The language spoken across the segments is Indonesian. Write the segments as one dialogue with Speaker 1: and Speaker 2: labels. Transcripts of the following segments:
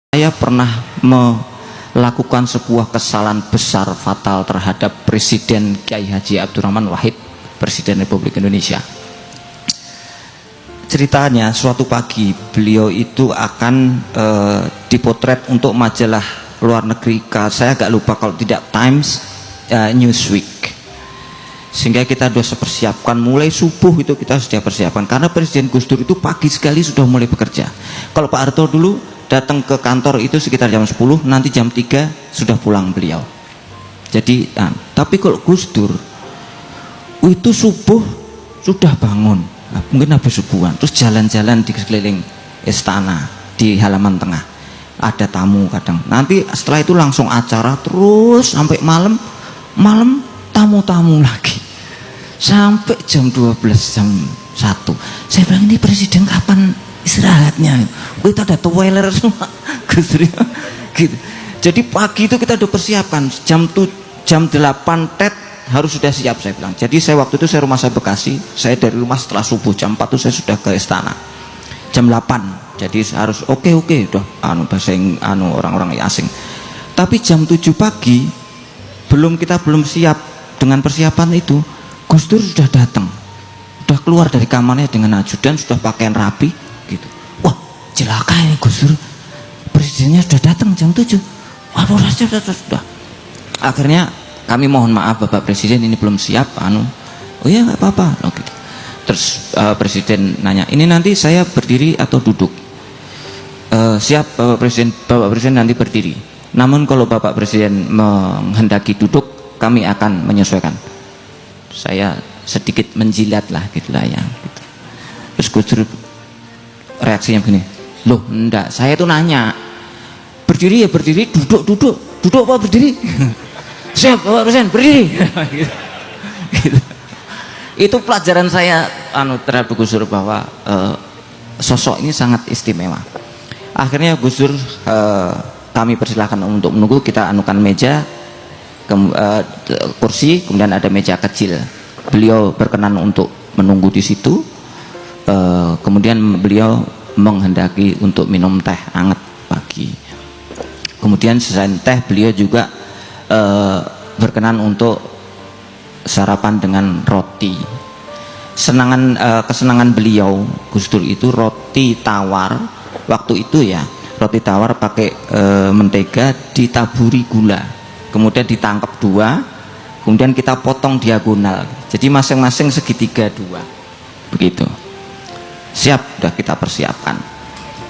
Speaker 1: Saya pernah melakukan sebuah kesalahan besar fatal terhadap Presiden Kiai Haji Abdurrahman Wahid, Presiden Republik Indonesia. Ceritanya suatu pagi beliau itu akan dipotret untuk majalah luar negeri, saya agak lupa kalau tidak Times, Newsweek. Sehingga kita sudah persiapkan mulai subuh, itu kita sudah persiapkan karena Presiden Gus Dur itu pagi sekali sudah mulai bekerja. Kalau Pak Harto dulu datang ke kantor itu sekitar jam 10, nanti jam 3 sudah pulang beliau. Jadi tapi kalau Gus Dur itu subuh sudah bangun, mungkin habis subuhan, terus jalan-jalan di sekeliling istana, di halaman tengah ada tamu kadang, nanti setelah itu langsung acara terus sampai malam tamu-tamu lagi sampai jam 12, jam 1. Saya bilang, ini presiden kapan istirahatnya? Kita ada toiler semua gitu. Jadi pagi itu kita udah persiapkan jam 8 tet harus sudah siap, saya bilang. Jadi saya waktu itu rumah saya Bekasi, saya dari rumah setelah subuh jam 4 itu saya sudah ke istana jam 8. Jadi harus oke udah bahasa orang-orang asing. Tapi jam 7 pagi kita belum siap dengan persiapan itu, Gus Dur sudah datang, sudah keluar dari kamarnya dengan ajudan, sudah pakaian rapi gitu. Wah, celaka ini Gus Dur, presidennya sudah datang jam 7. Waduh, sudah. Akhirnya kami mohon maaf Bapak Presiden, ini belum siap. Oh ya nggak apa-apa. Oh, gitu. Terus Presiden nanya, ini nanti saya berdiri atau duduk? Siap Bapak Presiden nanti berdiri. Namun kalau Bapak Presiden menghendaki duduk, kami akan menyesuaikan. Saya sedikit menjilat lah gitulah ya. Gitu. Terus Gus Dur reaksinya begini, loh enggak, saya tuh nanya berdiri ya berdiri, duduk apa berdiri? Siap Bapak Presiden berdiri. Gitu. Itu pelajaran saya terhadap Gus Dur bahwa sosok ini sangat istimewa. Akhirnya Gus Dur kami persilahkan untuk menunggu, kita anukan meja, kursi, kemudian ada meja kecil. Beliau berkenan untuk menunggu di situ. Kemudian beliau menghendaki untuk minum teh hangat pagi. Kemudian selain teh beliau juga berkenan untuk sarapan dengan roti. Kesenangan beliau Gus Dur itu roti tawar. Waktu itu ya roti tawar pakai mentega ditaburi gula, kemudian ditangkap 2, kemudian kita potong diagonal, jadi masing-masing segitiga 2 begitu. Siap, sudah kita persiapkan.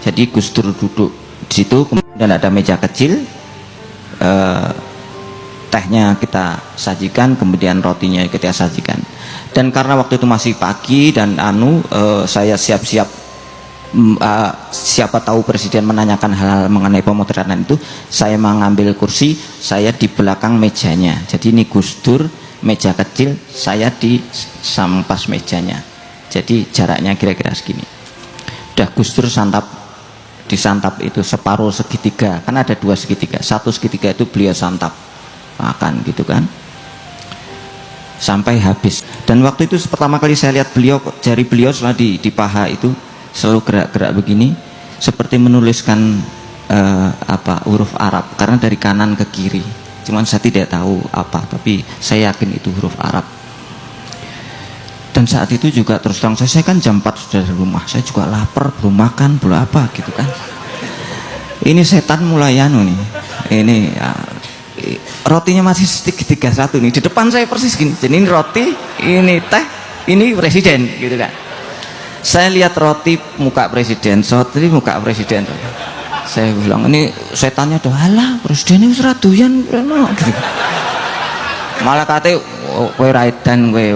Speaker 1: Jadi Gus Dur duduk di situ, kemudian ada meja kecil, tehnya kita sajikan, kemudian rotinya kita sajikan. Dan karena waktu itu masih pagi dan saya siap-siap, siapa tahu presiden menanyakan hal-hal mengenai pemotretan itu, saya mengambil kursi, saya di belakang mejanya. Jadi ini Gus Dur, meja kecil, saya di sampas mejanya. Jadi jaraknya kira-kira segini. Udah Gus Dur disantap itu separuh segitiga, kan ada 2 segitiga, 1 segitiga itu beliau santap makan gitu kan sampai habis. Dan waktu itu pertama kali saya lihat beliau, jari beliau selalu di paha itu selalu gerak-gerak begini, seperti menuliskan huruf Arab, karena dari kanan ke kiri, cuman saya tidak tahu apa, tapi saya yakin itu huruf Arab. Dan saat itu juga terus terang saya kan jam 4 sudah di rumah, saya juga lapar, belum makan, belum apa gitu kan. Ini setan mulai nih, ini rotinya masih segitiga 1 nih di depan saya persis gini. Jadi ini roti, ini teh, ini presiden gitu kan. Saya lihat roti muka presiden, roti muka presiden. Saya bilang, ini setannya tuh, halah presiden ini seraduyan gitu. Malah kate kowe raidan kowe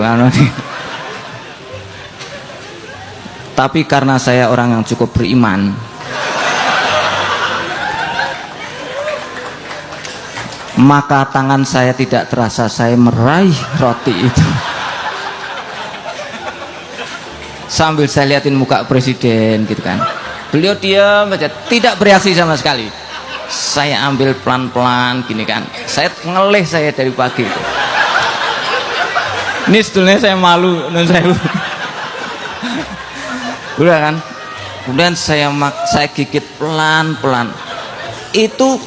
Speaker 1: Tapi karena saya orang yang cukup beriman, maka tangan saya tidak terasa saya meraih roti itu. Sambil saya liatin muka presiden gitu kan, beliau diam aja, tidak bereaksi sama sekali. Saya ambil pelan-pelan gini kan, saya ngelih saya dari pagi itu. Ini sebetulnya saya malu dan saya udah kan. Kemudian saya gigit pelan-pelan. itu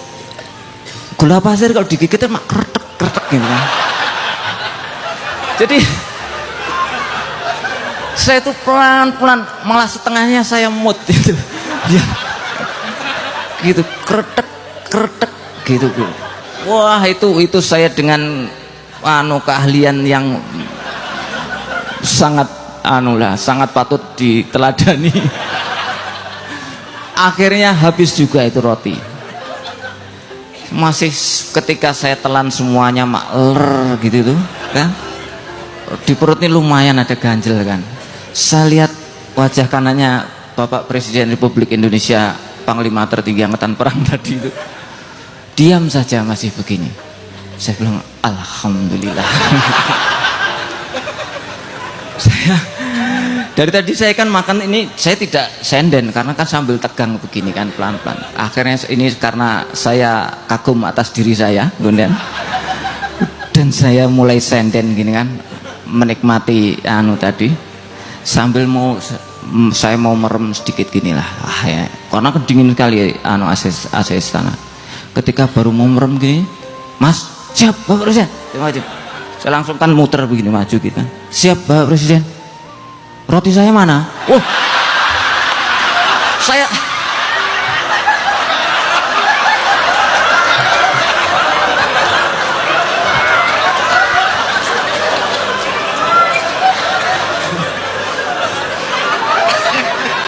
Speaker 1: gula pasir kalau digigit mak kretek gitu kan. Jadi saya itu pelan-pelan, malah setengahnya saya mood gitu. Ya. Gitu kretek gitu. Wah, itu saya dengan keahlian yang sangat sangat patut diteladani. Akhirnya habis juga itu roti. Masih ketika saya telan semuanya makler gitu tuh kan, di perut ini lumayan ada ganjel kan. Saya lihat wajah kanannya Bapak Presiden Republik Indonesia, Panglima Tertinggi Angkatan Perang tadi itu diam saja masih begini. Saya bilang alhamdulillah. Saya dari tadi saya kan makan ini, saya tidak senden karena kan sambil tegang begini kan pelan-pelan. Akhirnya ini karena saya kagum atas diri saya, kemudian dan saya mulai senden gini kan, menikmati tadi sambil saya mau merem sedikit gini lah. Ya, karena kedingin sekali AC istana. Ketika baru mau merem gini, Mas, siap Bapak Presiden, maju. Saya langsung kan muter begini maju gitu kan. Siap Bapak Presiden. Roti saya mana? Saya